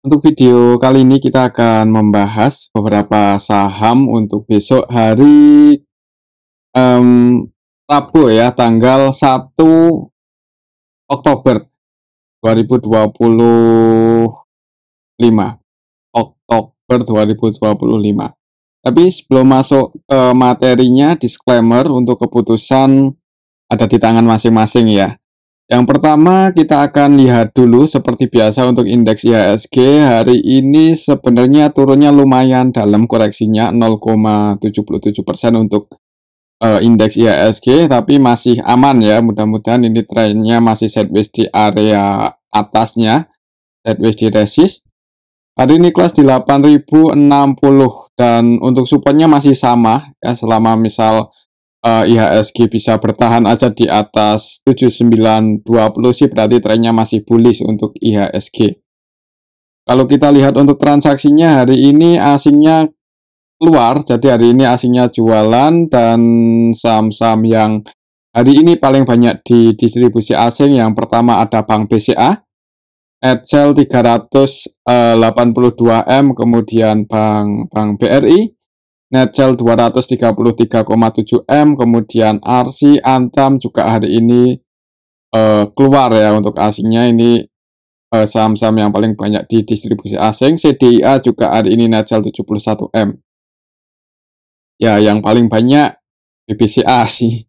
Untuk video kali ini kita akan membahas beberapa saham untuk besok hari mmm, Rabu ya, tanggal 1 Oktober 2025. Oktober 2025. Tapi sebelum masuk ke materinya, disclaimer untuk keputusan ada di tangan masing-masing ya. Yang pertama kita akan lihat dulu seperti biasa untuk indeks IHSG hari ini sebenarnya turunnya lumayan dalam koreksinya 0,77% untuk indeks IHSG, tapi masih aman ya, mudah-mudahan ini trennya masih sideways di area atasnya, sideways di resist. Hari ini kelas di 8.060 dan untuk supportnya masih sama ya, selama misal IHSG bisa bertahan aja di atas 7920 sih berarti trennya masih bullish untuk IHSG. Kalau kita lihat untuk transaksinya hari ini asingnya keluar, jadi hari ini asingnya jualan dan saham-saham yang hari ini paling banyak di distribusi asing yang pertama ada Bank BCA, Edsel 382M, kemudian Bank BRI, Netcel 233,7M, kemudian RC, Antam juga hari ini keluar ya untuk asingnya. Ini saham-saham yang paling banyak di distribusi asing. CDIA juga hari ini Netcel 71M. Ya, yang paling banyak BBCA sih.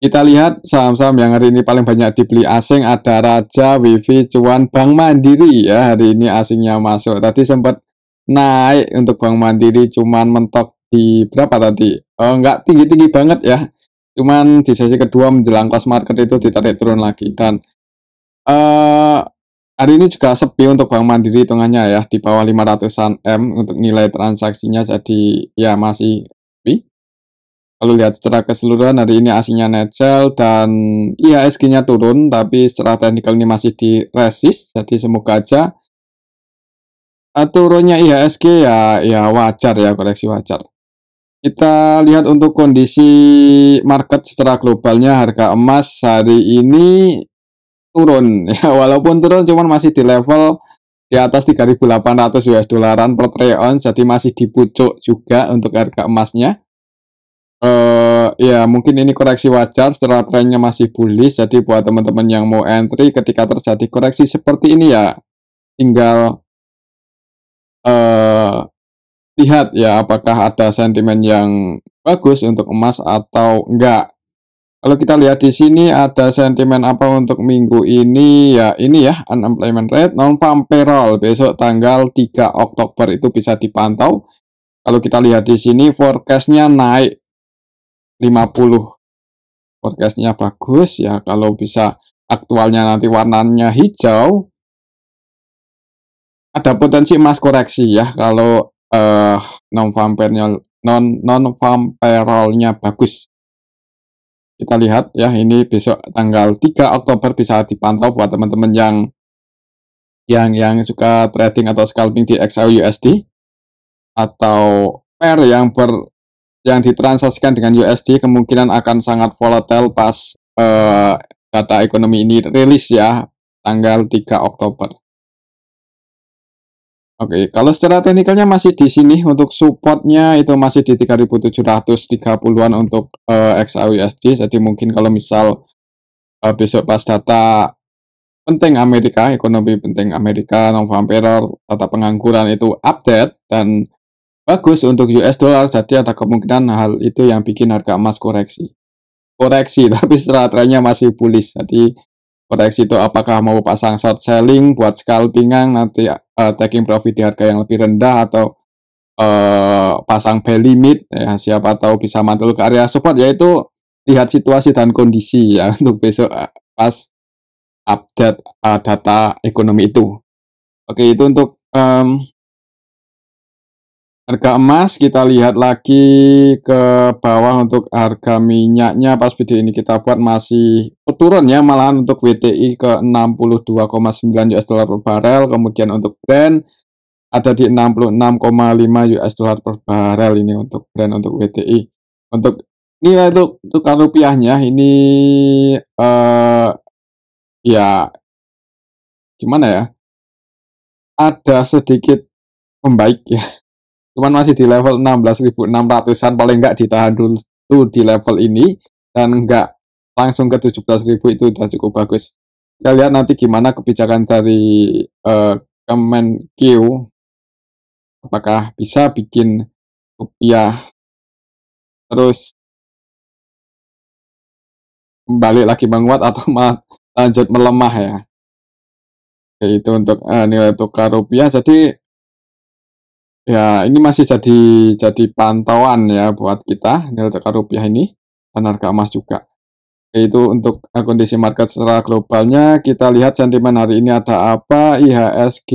Kita lihat saham-saham yang hari ini paling banyak dibeli asing ada Raja, WIFI, Cuan, Bank Mandiri ya, hari ini asingnya masuk. Tadi sempat naik untuk Bank Mandiri, cuman mentok di berapa tadi? Nggak tinggi-tinggi banget ya. Cuman di sesi kedua menjelang close market itu ditarik turun lagi. Dan hari ini juga sepi untuk Bank Mandiri hitungannya ya, di bawah 500-an M untuk nilai transaksinya, jadi ya masih sepi. Kalau lihat secara keseluruhan hari ini asingnya Netcel dan IHSG-nya turun, tapi secara teknikal ini masih di resist, jadi semoga aja turunnya IHSG ya wajar ya, koreksi wajar. Kita lihat untuk kondisi market secara globalnya, harga emas hari ini turun ya, walaupun turun cuman masih di level di atas 3.800 US dolaran per troy ounce, jadi masih di pucuk juga untuk harga emasnya. Ya mungkin ini koreksi wajar, setelah trennya masih bullish, jadi buat teman-teman yang mau entry ketika terjadi koreksi seperti ini ya tinggal lihat ya apakah ada sentimen yang bagus untuk emas atau enggak. Kalau kita lihat di sini ada sentimen apa untuk minggu ini ya, ini ya unemployment rate, non-farm payroll besok tanggal 3 Oktober itu bisa dipantau. Kalau kita lihat di sini forecastnya naik 50, forecastnya bagus ya. Kalau bisa aktualnya nanti warnanya hijau, ada potensi emas koreksi ya kalau non-farm payroll-nya bagus. Kita lihat ya, ini besok tanggal 3 Oktober bisa dipantau buat teman-teman yang suka trading atau scalping di XAUUSD atau pair yang ditransaksikan dengan USD, kemungkinan akan sangat volatile pas data ekonomi ini rilis ya tanggal 3 Oktober. Oke, kalau secara teknikalnya masih di sini untuk supportnya itu masih di 3.730-an untuk XAUUSD. Jadi mungkin kalau misal besok pas data penting Amerika, ekonomi penting Amerika, non-farm payroll, data pengangguran itu update dan bagus untuk US dollar, jadi ada kemungkinan hal itu yang bikin harga emas koreksi, tapi setelah trennya masih bullish. Jadi koreksi itu apakah mau pasang short selling buat scalpingan nanti taking profit di harga yang lebih rendah, atau pasang buy limit ya, siapa tahu bisa mantul ke area support, yaitu lihat situasi dan kondisi ya untuk besok pas update data ekonomi itu. Oke, itu untuk harga emas. Kita lihat lagi ke bawah untuk harga minyaknya, pas video ini kita buat masih turun ya, malahan untuk WTI ke 62,9 US dollar per barel, kemudian untuk Brent ada di 66,5 US dollar per barel ini untuk Brent, untuk WTI. Untuk nilai untuk tukar rupiahnya ini ya gimana ya? ada sedikit membaik ya, cuman masih di level 16.600-an, paling nggak ditahan dulu di level ini dan nggak langsung ke 17.000, itu udah cukup bagus. Kita lihat nanti gimana kebijakan dari Kemenq, apakah bisa bikin rupiah terus balik lagi menguat atau malah lanjut melemah ya. Itu untuk nilai tukar rupiah. Jadi ya ini masih jadi pantauan ya buat kita nilai tukar rupiah ini dan harga emas juga. Itu untuk kondisi market secara globalnya. Kita lihat sentimen hari ini ada apa. IHSG.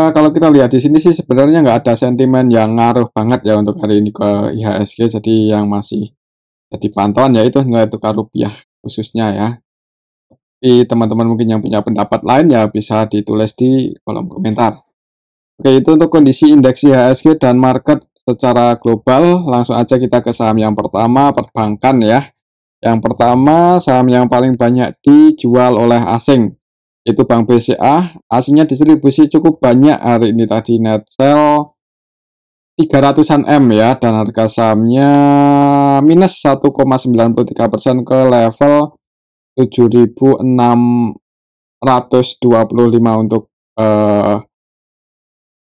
Kalau kita lihat di sini sih sebenarnya nggak ada sentimen yang ngaruh banget ya untuk hari ini ke IHSG. Jadi yang masih jadi pantauan yaitu nilai tukar rupiah khususnya ya. Tapi teman-teman mungkin yang punya pendapat lain ya bisa ditulis di kolom komentar. Oke, itu untuk kondisi indeks IHSG dan market secara global. Langsung aja kita ke saham yang pertama, perbankan ya. Yang pertama, saham yang paling banyak dijual oleh asing, itu Bank BCA. Aslinya distribusi cukup banyak hari ini, tadi net sell 300-an M ya, dan harga sahamnya minus 1,93% ke level 7.625 untuk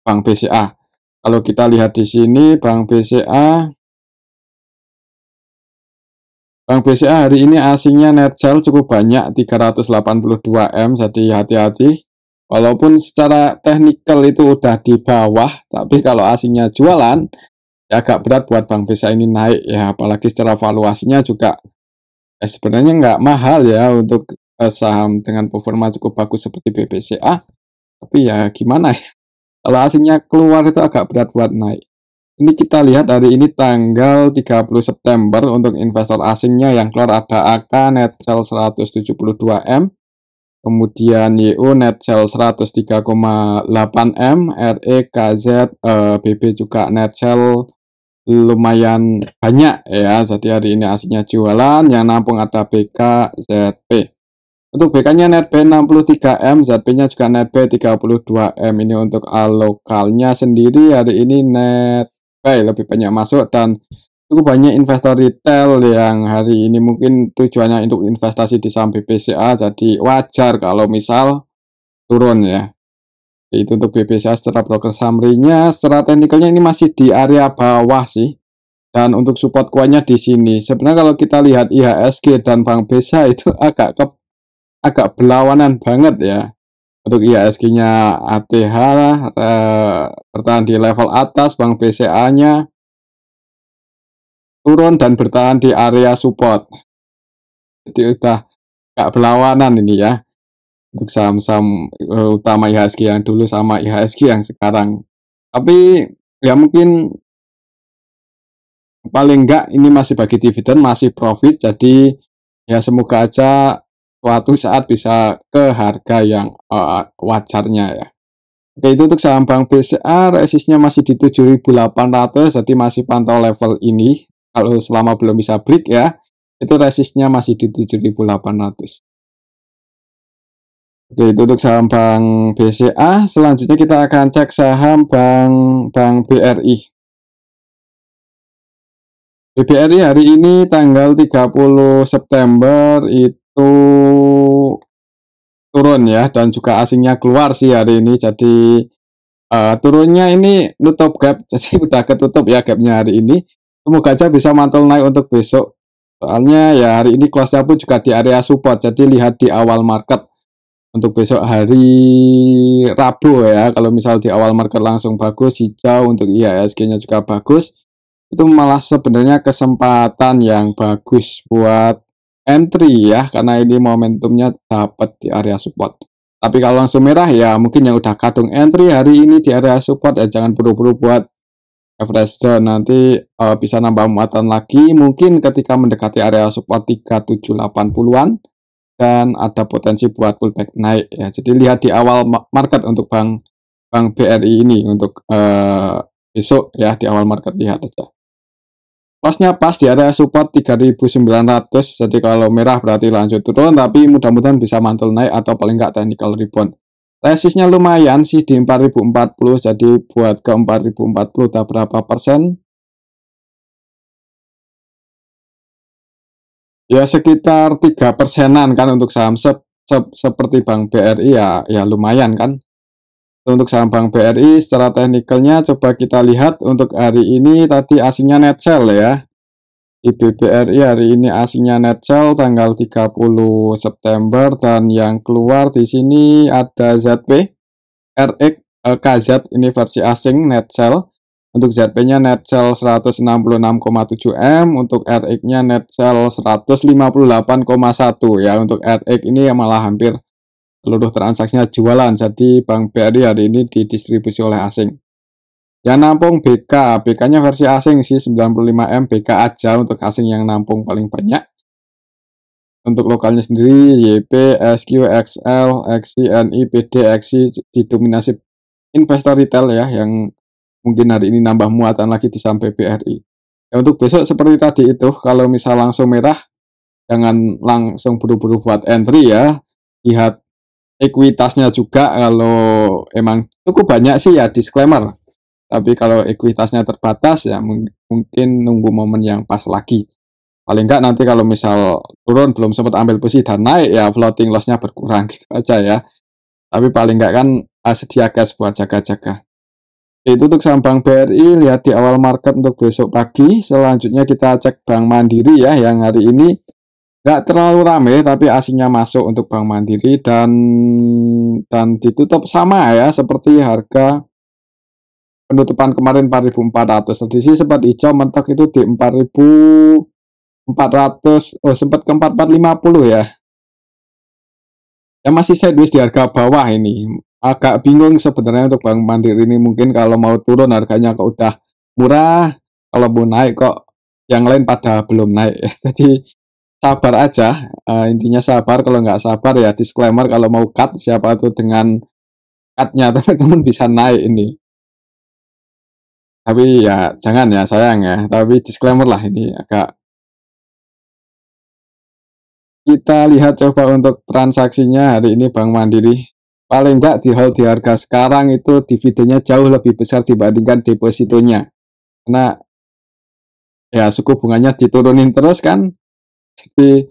Bank BCA. Kalau kita lihat di sini Bank BCA hari ini asingnya net sell cukup banyak 382 M, jadi hati-hati. Walaupun secara teknikal itu udah di bawah, tapi kalau asingnya jualan ya agak berat buat Bank BCA ini naik ya, apalagi secara valuasinya juga sebenarnya nggak mahal ya untuk saham dengan performa cukup bagus seperti BBCA. Tapi ya gimana ya, kalau asingnya keluar itu agak berat buat naik. Ini kita lihat hari ini tanggal 30 September untuk investor asingnya yang keluar ada AK net sell 172 M, kemudian YU net sell 103,8 M, REKZ BB juga net sell lumayan banyak ya. Jadi hari ini aslinya jualan, yang nampung ada BK, ZP. Untuk BK-nya net B 63 M, ZP-nya juga net B 32 M. Ini untuk lokalnya sendiri hari ini net B lebih banyak masuk, dan cukup banyak investor retail yang hari ini mungkin tujuannya untuk investasi di saham BBCA, jadi wajar kalau misal turun ya. Itu untuk BBCA secara broker summary-nya. Secara teknikalnya ini masih di area bawah sih. Dan untuk support kuatnya di sini. Sebenarnya kalau kita lihat IHSG dan Bank BCA itu agak berlawanan banget ya. Untuk IHSG-nya ATH bertahan di level atas, Bank BCA-nya turun dan bertahan di area support. Jadi udah agak berlawanan ini ya. Untuk saham-saham utama IHSG yang dulu sama IHSG yang sekarang. Tapi ya mungkin paling enggak ini masih bagi dividen, masih profit, jadi ya semoga aja suatu saat bisa ke harga yang wajarnya ya. Oke, itu untuk saham Bank BCA, resistnya masih di 7.800, jadi masih pantau level ini. Kalau selama belum bisa break ya, itu resistnya masih di 7.800. Oke, itu untuk saham Bank BCA. Selanjutnya kita akan cek saham Bank BRI. BBRI hari ini tanggal 30 September itu turun ya, dan juga asingnya keluar sih hari ini. Jadi turunnya ini nutup gap, jadi udah ketutup ya gapnya hari ini. Semoga aja bisa mantul naik untuk besok. Soalnya ya hari ini close-nya pun juga di area support. Jadi lihat di awal market untuk besok hari Rabu ya. Kalau misal di awal market langsung bagus hijau, untuk IHSG-nya juga bagus, itu malah sebenarnya kesempatan yang bagus buat entry ya, karena ini momentumnya dapat di area support. Tapi kalau langsung merah ya mungkin yang udah kadung entry hari ini di area support ya jangan buru-buru buat average down, nanti bisa nambah muatan lagi mungkin ketika mendekati area support 3780-an, dan ada potensi buat pullback naik ya. Jadi lihat di awal market untuk Bank BRI ini untuk besok ya, di awal market lihat aja. lossnya pas di area support 3.900, jadi kalau merah berarti lanjut turun, tapi mudah-mudahan bisa mantul naik atau paling nggak technical rebound. Resistnya lumayan sih di 4040, jadi buat ke 4040 udah berapa persen? Ya sekitar 3%-an kan untuk saham seperti Bank BRI ya lumayan kan. Untuk saham Bank BRI secara teknikalnya coba kita lihat untuk hari ini tadi asingnya net sell ya. Di BBRI hari ini asingnya net sell tanggal 30 September dan yang keluar di sini ada ZP, RX, KZ ini versi asing net sell. Untuk ZP-nya net sell 166,7 M, untuk RX-nya net sell 158,1 ya. Untuk RX ini malah hampir seluruh transaksinya jualan, jadi Bank BRI hari ini didistribusi oleh asing. Yang nampung BK-nya versi asing sih 95M BK aja untuk asing yang nampung paling banyak. Untuk lokalnya sendiri YP, SQ, XL, XI, NI, PD, XI didominasi investor retail ya yang mungkin hari ini nambah muatan lagi di saham BBRI. Ya, untuk besok seperti tadi itu, kalau misal langsung merah, jangan langsung buru-buru buat entry ya. Lihat ekuitasnya juga, kalau emang cukup banyak sih ya disclaimer. Tapi kalau ekuitasnya terbatas ya mungkin nunggu momen yang pas lagi. Paling enggak nanti kalau misal turun belum sempat ambil posisi dan naik ya floating loss-nya berkurang gitu aja ya. Tapi paling enggak kan sedia gas buat jaga-jaga. Itu untuk saham Bank BRI, lihat di awal market untuk besok pagi. Selanjutnya kita cek Bank Mandiri ya, yang hari ini nggak terlalu rame, tapi asingnya masuk untuk Bank Mandiri dan ditutup sama ya, seperti harga penutupan kemarin 4.400. Tadi sih sempat hijau mentok itu di 4.400, sempat ke 4.450 ya. Ya masih sideways di harga bawah ini. Agak bingung sebenarnya untuk Bank Mandiri ini, mungkin kalau mau turun harganya kok udah murah, kalau mau naik kok yang lain pada belum naik. Jadi sabar aja, intinya sabar. Kalau nggak sabar ya disclaimer, kalau mau cut siapa tuh dengan cutnya teman-teman bisa naik ini. Tapi ya jangan ya sayang ya, tapi disclaimer lah ini agak. Kita lihat coba untuk transaksinya hari ini Bank Mandiri. Paling enggak di hold di harga sekarang itu dividennya jauh lebih besar dibandingkan depositonya. Karena ya suku bunganya diturunin terus kan. Jadi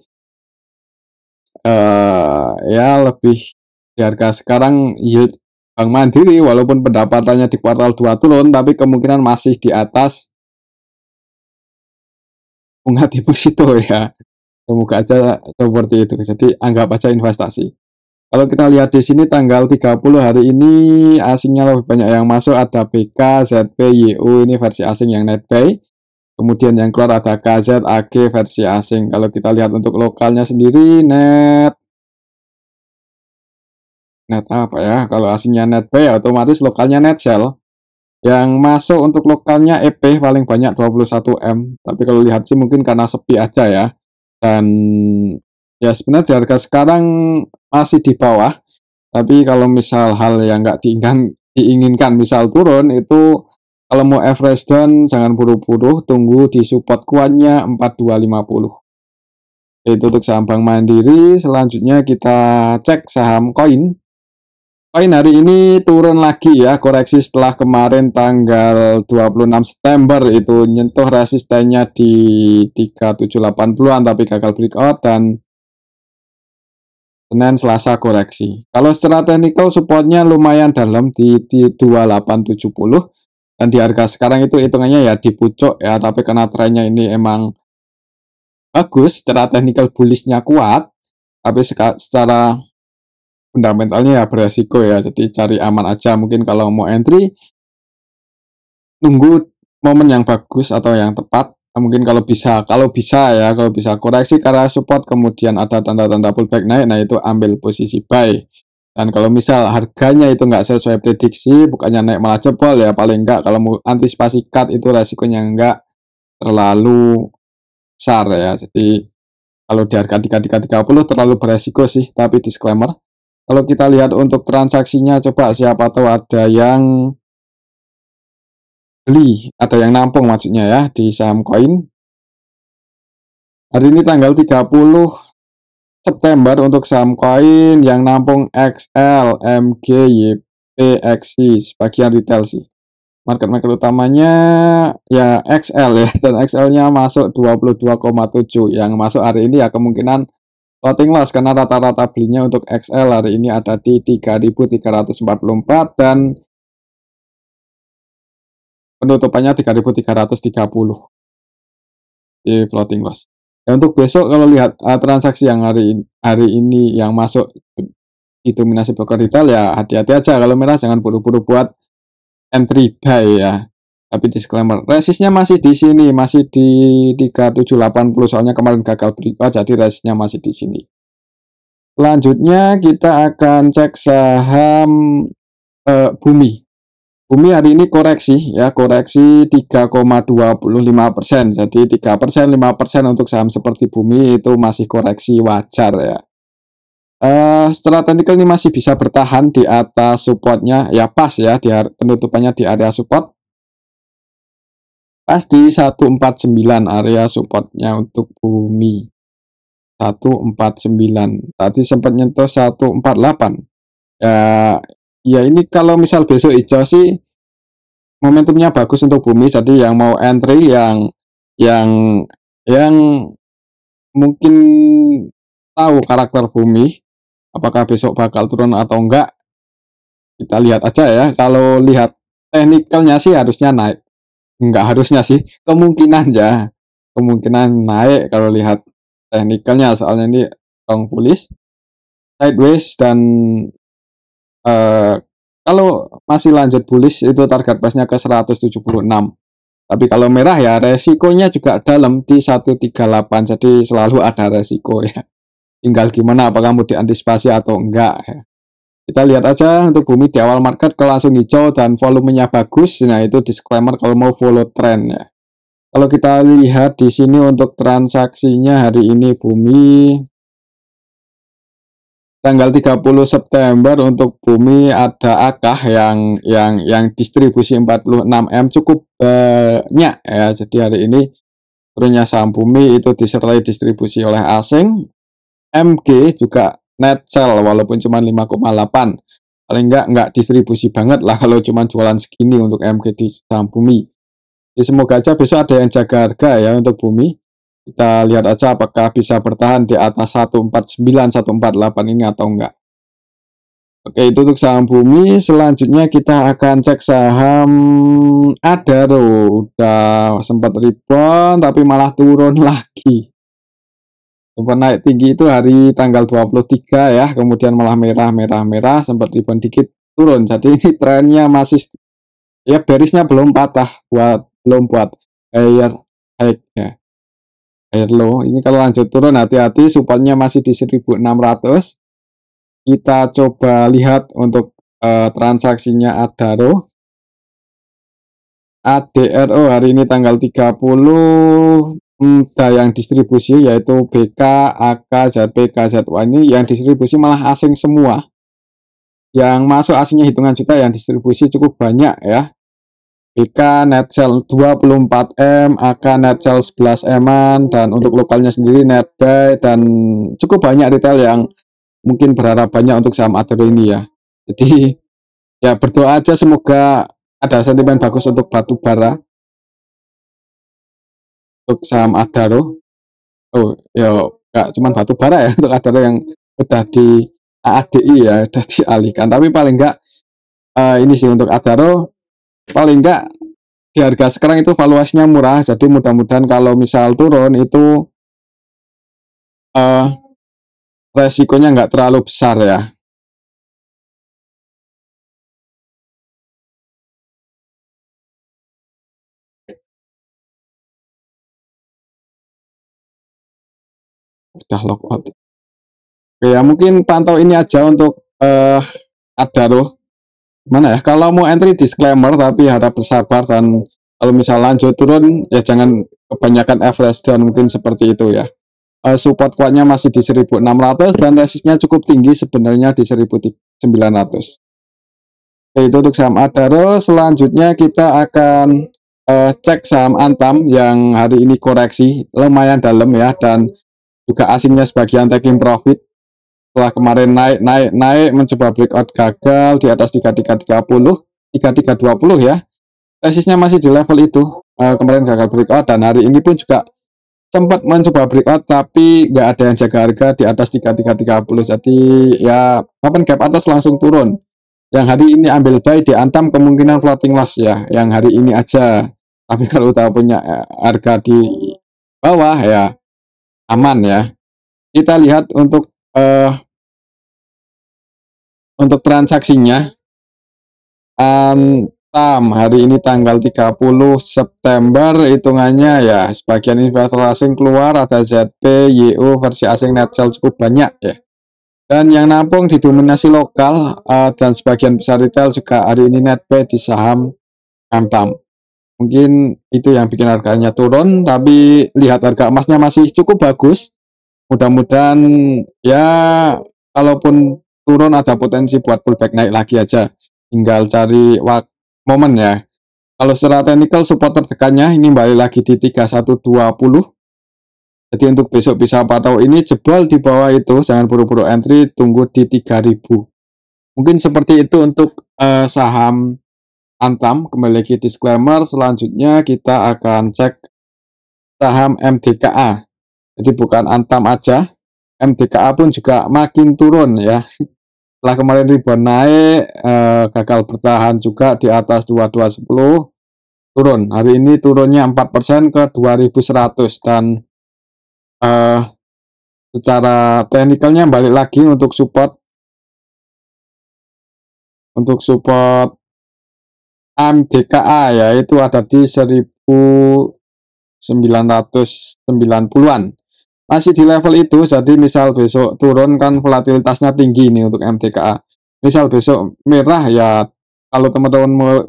ya lebih di harga sekarang yield Bank Mandiri walaupun pendapatannya di kuartal 2 turun, tapi kemungkinan masih di atas bunga deposito ya. Semoga aja seperti itu. Jadi anggap aja investasi. Kalau kita lihat di sini tanggal 30 hari ini asingnya lebih banyak yang masuk, ada BK, ZP, YU ini versi asing yang net buy. Kemudian yang keluar ada KZ, AG versi asing. Kalau kita lihat untuk lokalnya sendiri net apa ya? Kalau asingnya net buy otomatis lokalnya net sell. Yang masuk untuk lokalnya EP paling banyak 21M. Tapi kalau lihat sih mungkin karena sepi aja ya. Dan ya sebenarnya di harga sekarang masih di bawah, tapi kalau misal hal yang nggak diinginkan misal turun itu, kalau mau average down jangan buru-buru, tunggu di support kuatnya 4250. Itu untuk saham Bank Mandiri. Selanjutnya kita cek saham koin. Koin hari ini turun lagi ya, koreksi setelah kemarin tanggal 26 September itu nyentuh resistennya di 3780-an tapi gagal breakout, dan Senin Selasa koreksi. Kalau secara teknikal supportnya lumayan dalam di 2870, dan di harga sekarang itu hitungannya ya di pucuk ya, tapi karena trennya ini emang bagus, secara teknikal bullishnya kuat, tapi secara fundamentalnya ya beresiko ya, jadi cari aman aja. Mungkin kalau mau entry nunggu momen yang bagus atau yang tepat. Mungkin kalau bisa koreksi karena support kemudian ada tanda-tanda pullback naik, nah itu ambil posisi buy. Dan kalau misal harganya itu nggak sesuai prediksi, bukannya naik malah jebol ya, paling nggak kalau mau antisipasi cut itu resikonya nggak terlalu besar ya. Jadi kalau di harga 3330 terlalu beresiko sih, tapi disclaimer. Kalau kita lihat untuk transaksinya, coba siapa tahu ada yang beli atau yang nampung maksudnya ya di saham koin. Hari ini tanggal 30 September untuk saham koin yang nampung XL, MG, YP, XI, sebagian retail sih. Market utamanya ya XL ya, dan XL-nya masuk 22,7. Yang masuk hari ini ya kemungkinan floating loss karena rata-rata belinya untuk XL hari ini ada di 3.344 dan penutupannya 3.330 di floating loss. Dan untuk besok kalau lihat transaksi yang hari ini yang masuk didominasi broker retail ya hati-hati aja, kalau merah jangan buru-buru buat entry buy ya. Tapi disclaimer, resistnya masih di sini, masih di 3780 soalnya kemarin gagal breakout jadi resistnya masih di sini. Selanjutnya kita akan cek saham Bumi. Bumi hari ini koreksi ya, koreksi 3,25%. Jadi 3%, 5% untuk saham seperti Bumi itu masih koreksi wajar ya. Setelah technical ini masih bisa bertahan di atas supportnya ya, pas ya di penutupannya di area support. Pas di 149 area supportnya untuk Bumi. 149. Tadi sempat nyentuh 148. Ya ini kalau misal besok hijau sih momentumnya bagus untuk Bumi. Jadi yang mau entry yang mungkin tahu karakter Bumi apakah besok bakal turun atau enggak, kita lihat aja ya. Kalau lihat teknikalnya sih harusnya naik, enggak harusnya sih, kemungkinan ya, kemungkinan naik kalau lihat teknikalnya, soalnya ini strong bullish sideways dan kalau masih lanjut bullish itu target price-nya ke 176. Tapi kalau merah ya resikonya juga dalam di 138, jadi selalu ada resiko ya. Tinggal gimana, apakah mau diantisipasi atau enggak ya. Kita lihat aja untuk Bumi di awal market kalau langsung hijau dan volumenya bagus, nah itu disclaimer kalau mau follow trend ya. Kalau kita lihat di sini untuk transaksinya hari ini Bumi tanggal 30 September untuk Bumi ada akah yang distribusi 46M cukup banyak ya. Jadi hari ini turunnya saham Bumi itu disertai distribusi oleh asing. MG juga net sell walaupun cuma 5,8. Paling enggak distribusi banget lah kalau cuma jualan segini untuk MG di saham Bumi. Jadi semoga aja besok ada yang jaga harga ya untuk Bumi. Kita lihat aja apakah bisa bertahan di atas 149, 148 ini atau enggak. Oke, itu untuk saham Bumi. Selanjutnya kita akan cek saham Adaro. Udah sempat rebound tapi malah turun lagi. Sempat naik tinggi itu hari tanggal 23 ya, kemudian malah merah, sempat rebound dikit turun. Jadi ini trennya masih ya, bearishnya belum patah, belum buat higher high ya. Air low ini kalau lanjut turun hati-hati, supportnya masih di 1600. Kita coba lihat untuk transaksinya ADRO hari ini tanggal 30 yang distribusi yaitu BK, AK, ZP, KZY ini yang distribusi malah asing semua. Yang masuk asingnya hitungan juta, yang distribusi cukup banyak ya. BK net sell 24M, AK net sell 11M, dan untuk lokalnya sendiri net buy, dan cukup banyak retail yang mungkin berharap banyak untuk saham Adaro ini ya. Jadi ya berdoa aja semoga ada sentimen bagus untuk batu bara untuk saham Adaro. Oh ya, nggak cuma batu bara ya untuk Adaro yang udah di AADI ya, udah dialihkan. Tapi paling nggak ini sih untuk Adaro, paling enggak di harga sekarang itu valuasinya murah, jadi mudah-mudahan kalau misal turun itu resikonya nggak terlalu besar ya. Udah lockout. Oke ya, mungkin pantau ini aja untuk Adaro. Mana ya, kalau mau entry disclaimer tapi harap bersabar, dan kalau misal lanjut turun ya jangan kebanyakan average down, mungkin seperti itu ya. Support kuatnya masih di 1600 dan resistnya cukup tinggi sebenarnya di 1900. Oke, itu untuk saham Adaro. Selanjutnya kita akan cek saham Antam yang hari ini koreksi lumayan dalam ya, dan juga asingnya sebagian taking profit setelah kemarin naik mencoba breakout gagal di atas 3330, 3320 ya. Resistnya masih di level itu. Kemarin gagal breakout dan hari ini pun juga sempat mencoba breakout tapi nggak ada yang jaga harga di atas 3330. Jadi ya open gap atas langsung turun. Yang hari ini ambil buy di Antam kemungkinan floating loss ya, yang hari ini aja. Tapi kalau udah punya harga di bawah ya aman ya. Kita lihat untuk transaksinya. Antam hari ini tanggal 30 September hitungannya ya, sebagian investor asing keluar, ada ZP, YU versi asing net sell cukup banyak ya. Dan yang nampung didominasi lokal dan sebagian besar retail juga hari ini net buy di saham Antam. Mungkin itu yang bikin harganya turun, tapi lihat harga emasnya masih cukup bagus. Mudah-mudahan ya kalaupun turun ada potensi buat pullback naik lagi aja. Tinggal cari momen ya. Kalau secara teknikal support tertekannya ini balik lagi di 3120. Jadi untuk besok bisa pantau ini jebol di bawah itu, jangan buru-buru entry, tunggu di 3000. Mungkin seperti itu untuk saham Antam. Kembali lagi disclaimer, selanjutnya kita akan cek saham MDKA. Jadi bukan Antam aja, MDKA pun juga makin turun ya. Setelah kemarin rebound naik, gagal bertahan juga di atas 2210, turun. Hari ini turunnya 4% ke 2100 dan secara teknikalnya balik lagi untuk support MDKA ya, itu ada di 1990-an. Masih di level itu, jadi misal besok turun kan volatilitasnya tinggi nih untuk MDKA. Misal besok merah ya, kalau teman-teman mau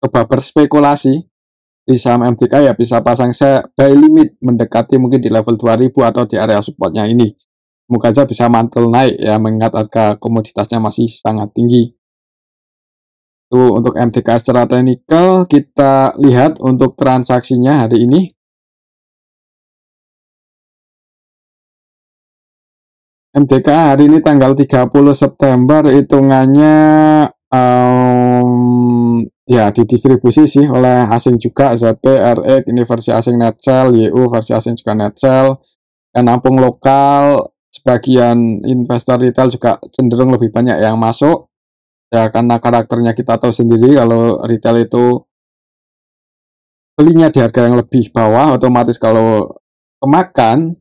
coba berspekulasi di saham MDKA ya bisa pasang buy limit mendekati mungkin di level 2000 atau di area supportnya ini. Semoga aja bisa mantul naik ya, mengingat harga komoditasnya masih sangat tinggi. Itu untuk MDKA secara teknikal. Kita lihat untuk transaksinya hari ini. MDKA hari ini tanggal 30 September hitungannya ya didistribusi sih oleh asing juga, ZP, RX, ini versi asing net sell, YU versi asing juga net sell, yang nampung lokal, sebagian investor retail juga cenderung lebih banyak yang masuk, ya karena karakternya kita tahu sendiri kalau retail itu belinya di harga yang lebih bawah, otomatis kalau kemakan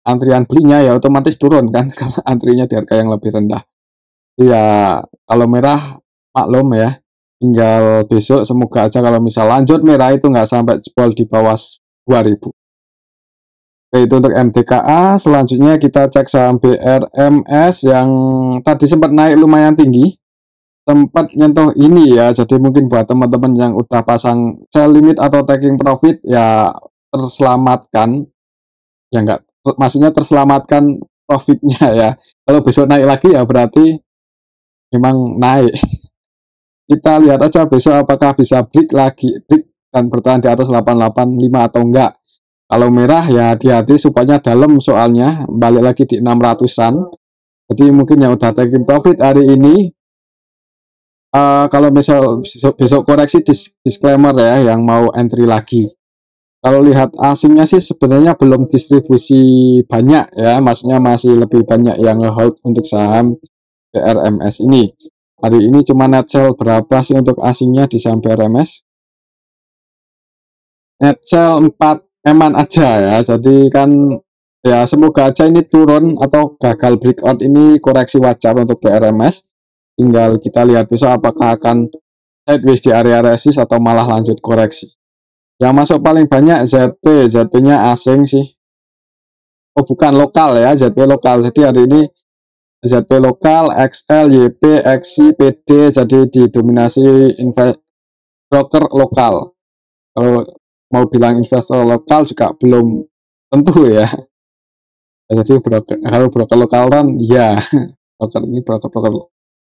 antrian belinya ya otomatis turun kan kalau antrinya di harga yang lebih rendah. Ya kalau merah maklum ya, tinggal besok semoga aja kalau misal lanjut merah itu nggak sampai jebol di bawah 2000. Oke, itu untuk MDKA. Selanjutnya kita cek saham BRMS yang tadi sempat naik lumayan tinggi, sempat nyentuh ini ya. Jadi mungkin buat teman-teman yang udah pasang sell limit atau taking profit ya terselamatkan, ya enggak, maksudnya terselamatkan profitnya ya. Kalau besok naik lagi ya berarti memang naik. Kita lihat aja besok apakah bisa break dan bertahan di atas 885 atau enggak. Kalau merah ya hati-hati supaya dalam, soalnya balik lagi di 600-an. Jadi mungkin yang udah taking profit hari ini, kalau besok koreksi disclaimer ya yang mau entry lagi. Kalau lihat asingnya sih sebenarnya belum distribusi banyak ya, maksudnya masih lebih banyak yang ngehold untuk saham BRMS ini. Hari ini cuma net sell berapa sih untuk asingnya di saham BRMS? Net sell 4 eman aja ya, jadi kan ya semoga aja ini turun atau gagal breakout ini koreksi wajar untuk BRMS. Tinggal kita lihat besok apakah akan sideways di area resist atau malah lanjut koreksi. Yang masuk paling banyak ZP-nya asing sih. Oh bukan, lokal ya, ZP lokal. Jadi hari ini ZP lokal, XL, YP, XI, PD, jadi didominasi broker lokal. Kalau mau bilang investor lokal juga belum tentu ya. Jadi kalau broker lokal kan ya, broker ini broker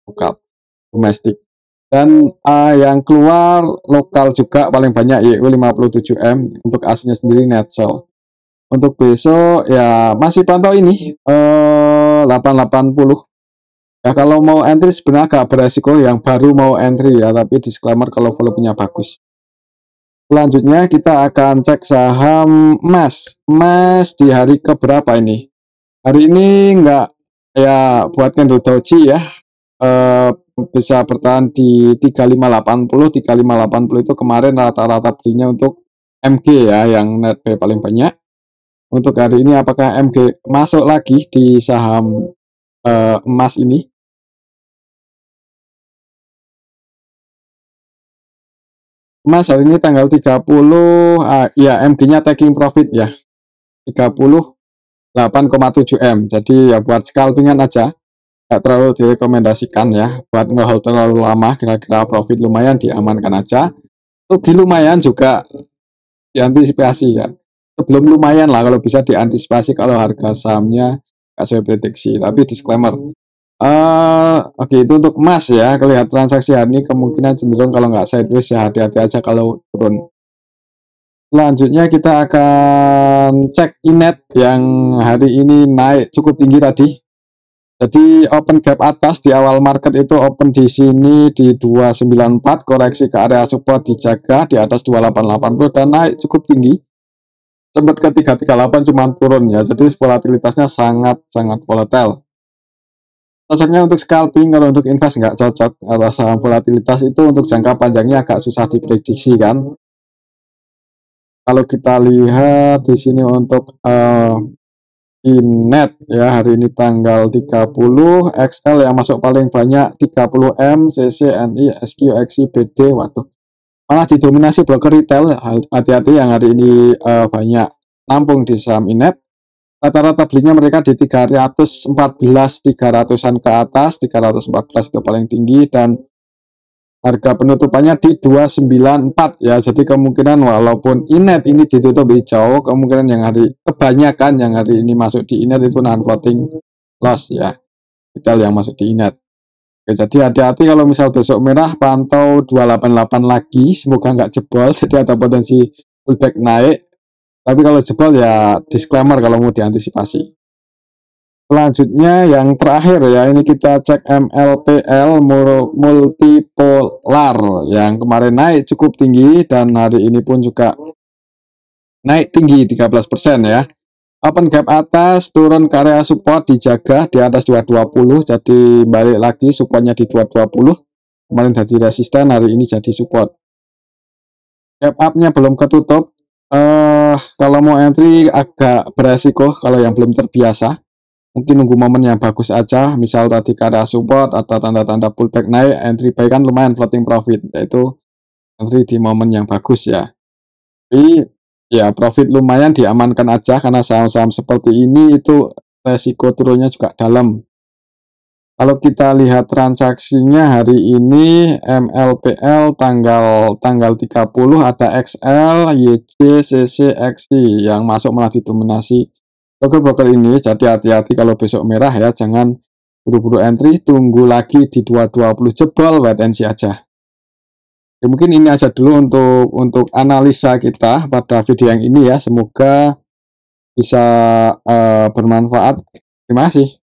lokal domestik. Dan yang keluar lokal juga paling banyak YU 57M untuk aslinya sendiri net sell. Untuk besok ya masih pantau ini 880. Ya kalau mau entry sebenarnya agak beresiko yang baru mau entry ya, tapi disclaimer kalau volumenya bagus. Selanjutnya kita akan cek saham emas. Emas di hari keberapa ini? Hari ini enggak ya buat candle doji ya. Bisa bertahan di 3580. 3580 itu kemarin rata-rata belinya untuk MG ya yang net B paling banyak. Untuk hari ini apakah MG masuk lagi di saham emas ini? Emas hari ini tanggal 30 ya MG-nya taking profit ya 38,7 M. Jadi ya buat scalpingan aja, nggak terlalu direkomendasikan ya buat ngehold terlalu lama, kira-kira profit lumayan diamankan aja. Rugi lumayan juga diantisipasi ya. Sebelum lumayan lah kalau bisa diantisipasi kalau harga sahamnya nggak saya prediksi. Tapi disclaimer. Oke, itu untuk emas ya. Kalau lihat transaksi hari ini kemungkinan cenderung kalau nggak sideways ya hati-hati aja kalau turun. Selanjutnya kita akan cek Inet yang hari ini naik cukup tinggi tadi. Jadi open gap atas di awal market itu open di sini di 294, koreksi ke area support dijaga di atas 2880 dan naik cukup tinggi. Sempat ke 338 cuma turun ya. Jadi volatilitasnya sangat volatile. Cocoknya untuk scalping, kalau untuk invest nggak cocok. Rasa volatilitas itu untuk jangka panjangnya agak susah diprediksi kan. Kalau kita lihat di sini untuk Inet ya hari ini tanggal 30, XL yang masuk paling banyak 30M, CC, NI, SQ, XI, BD. Waduh, malah didominasi broker retail. Hati-hati yang hari ini banyak nampung di saham Inet. Rata-rata belinya mereka di 314, 300-an ke atas, 314 itu paling tinggi dan harga penutupannya di 294 ya. Jadi kemungkinan walaupun Inet ini ditutup hijau, kemungkinan yang kebanyakan yang hari ini masuk di Inet itu non floating loss ya. Retail yang masuk di Inet. Oke, jadi hati-hati kalau misal besok merah pantau 288 lagi, semoga nggak jebol. Jadi ada potensi pullback naik. Tapi kalau jebol ya disclaimer kalau mau diantisipasi. Selanjutnya yang terakhir ya, ini kita cek MLPL multipolar yang kemarin naik cukup tinggi dan hari ini pun juga naik tinggi 13% ya. Open gap atas, turun ke area support dijaga di atas 220, jadi balik lagi supportnya di 220. Kemarin jadi resisten, hari ini jadi support. Gap up-nya belum ketutup. Kalau mau entry agak beresiko kalau yang belum terbiasa. Mungkin nunggu momen yang bagus aja, misal tadi ke area support atau tanda-tanda pullback naik, entry buy kan lumayan floating profit, yaitu entry di momen yang bagus ya. Tapi ya profit lumayan diamankan aja karena saham-saham seperti ini itu resiko turunnya juga dalam. Kalau kita lihat transaksinya hari ini MLPL tanggal 30 ada XL, YJ, CC, XI yang masuk malah didominasi broker-broker ini. Jadi hati-hati kalau besok merah ya, jangan buru-buru entry, tunggu lagi di 220 jebol, wait and see aja. Ya, mungkin ini aja dulu untuk analisa kita pada video yang ini ya, semoga bisa bermanfaat. Terima kasih.